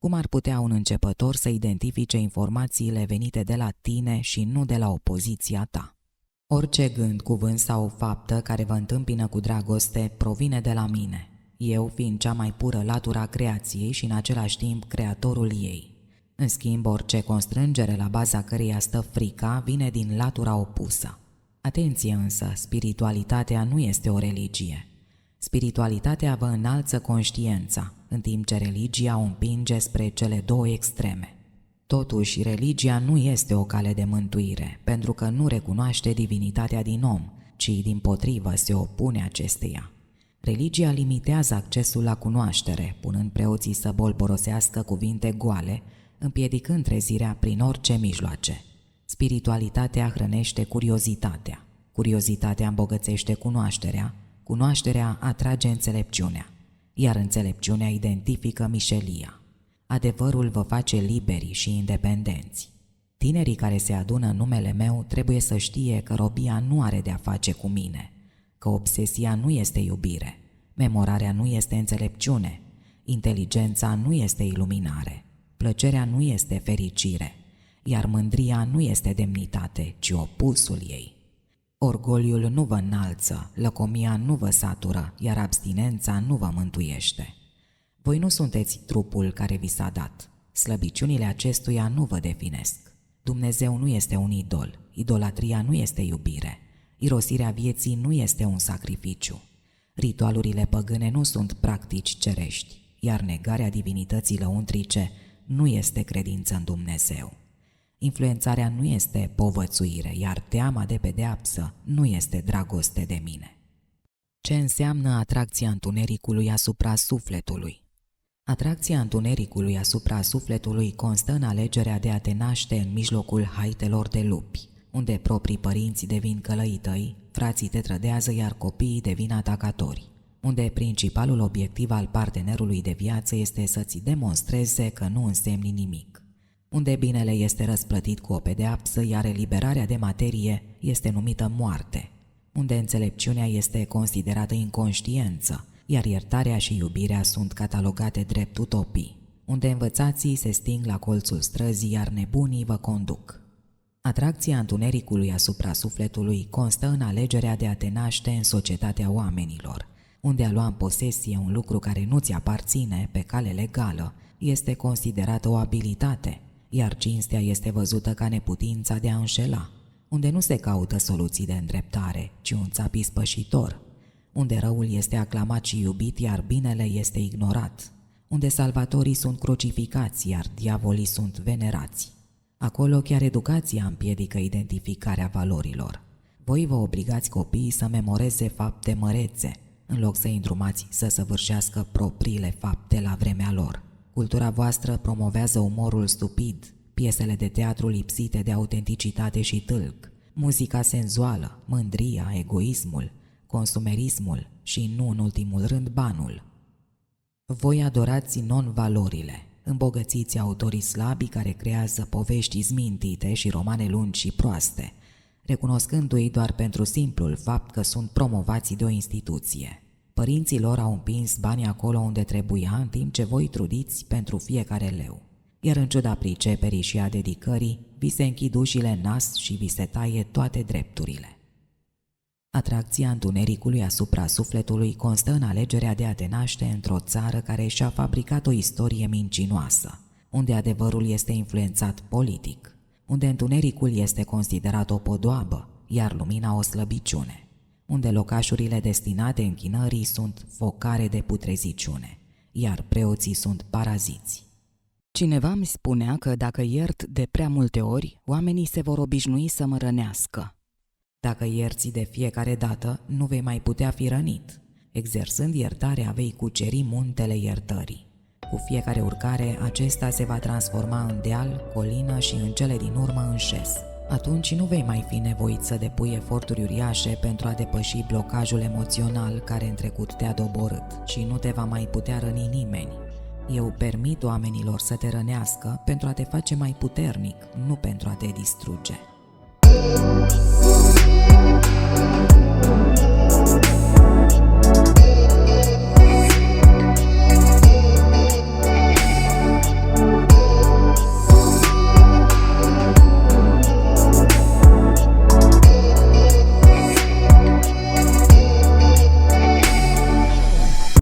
Cum ar putea un începător să identifice informațiile venite de la tine și nu de la opoziția ta? Orice gând, cuvânt sau faptă care vă întâmpină cu dragoste provine de la mine, eu fiind cea mai pură latură a creației și în același timp creatorul ei. În schimb, orice constrângere la baza căreia stă frica vine din latura opusă. Atenție însă, spiritualitatea nu este o religie. Spiritualitatea vă înalță conștiința, în timp ce religia o împinge spre cele două extreme. Totuși, religia nu este o cale de mântuire, pentru că nu recunoaște divinitatea din om, ci dimpotrivă se opune acesteia. Religia limitează accesul la cunoaștere, punând preoții să bolborosească cuvinte goale, împiedicând trezirea prin orice mijloace. Spiritualitatea hrănește curiozitatea, curiozitatea îmbogățește cunoașterea, cunoașterea atrage înțelepciunea, iar înțelepciunea identifică mișelia. Adevărul vă face liberi și independenți. Tinerii care se adună în numele meu trebuie să știe că robia nu are de-a face cu mine, că obsesia nu este iubire, memorarea nu este înțelepciune, inteligența nu este iluminare, plăcerea nu este fericire, iar mândria nu este demnitate, ci opusul ei. Orgoliul nu vă înalță, lăcomia nu vă satură, iar abstinența nu vă mântuiește. Voi nu sunteți trupul care vi s-a dat. Slăbiciunile acestuia nu vă definesc. Dumnezeu nu este un idol, idolatria nu este iubire, irosirea vieții nu este un sacrificiu. Ritualurile păgâne nu sunt practici cerești, iar negarea divinității lăuntrice nu este credință în Dumnezeu. Influențarea nu este povățuire, iar teama de pedeapsă nu este dragoste de mine. Ce înseamnă atracția întunericului asupra sufletului? Atracția întunericului asupra sufletului constă în alegerea de a te naște în mijlocul haitelor de lupi, unde proprii părinți devin călăii tăi, frații te trădează, iar copiii devin atacatori, unde principalul obiectiv al partenerului de viață este să-ți demonstreze că nu însemni nimic, unde binele este răsplătit cu o pedeapsă, iar eliberarea de materie este numită moarte, unde înțelepciunea este considerată inconștiență, iar iertarea și iubirea sunt catalogate drept utopii, unde învățații se sting la colțul străzii, iar nebunii vă conduc. Atracția întunericului asupra sufletului constă în alegerea de a te naște în societatea oamenilor, unde a lua în posesie un lucru care nu ți aparține pe cale legală este considerată o abilitate, iar cinstea este văzută ca neputința de a înșela, unde nu se caută soluții de îndreptare, ci un țap ispășitor, unde răul este aclamat și iubit, iar binele este ignorat, unde salvatorii sunt crucificați, iar diavolii sunt venerați. Acolo chiar educația împiedică identificarea valorilor. Voi vă obligați copiii să memoreze fapte mărețe, în loc să îndrumați să săvârșească propriile fapte la vremea lor. Cultura voastră promovează umorul stupid, piesele de teatru lipsite de autenticitate și tâlc, muzica senzuală, mândria, egoismul, consumerismul și, nu în ultimul rând, banul. Voi adorați non-valorile, îmbogățiți autorii slabi care creează povești izmintite și romane lungi și proaste, recunoscându-i doar pentru simplul fapt că sunt promovați de o instituție. Părinții lor au împins banii acolo unde trebuia, în timp ce voi trudiți pentru fiecare leu. Iar în ciuda priceperii și a dedicării, vi se închid ușile în nas și vi se taie toate drepturile. Atracția întunericului asupra sufletului constă în alegerea de a te naște într-o țară care și-a fabricat o istorie mincinoasă, unde adevărul este influențat politic, unde întunericul este considerat o podoabă, iar lumina o slăbiciune, unde locașurile destinate închinării sunt focare de putreziciune, iar preoții sunt paraziți. Cineva îmi spunea că dacă iert de prea multe ori, oamenii se vor obișnui să mă rănească. Dacă ierți de fiecare dată, nu vei mai putea fi rănit. Exersând iertarea, vei cuceri muntele iertării. Cu fiecare urcare, acesta se va transforma în deal, colină și în cele din urmă în șes. Atunci nu vei mai fi nevoit să depui eforturi uriașe pentru a depăși blocajul emoțional care în trecut te-a doborât și nu te va mai putea răni nimeni. Eu permit oamenilor să te rănească pentru a te face mai puternic, nu pentru a te distruge.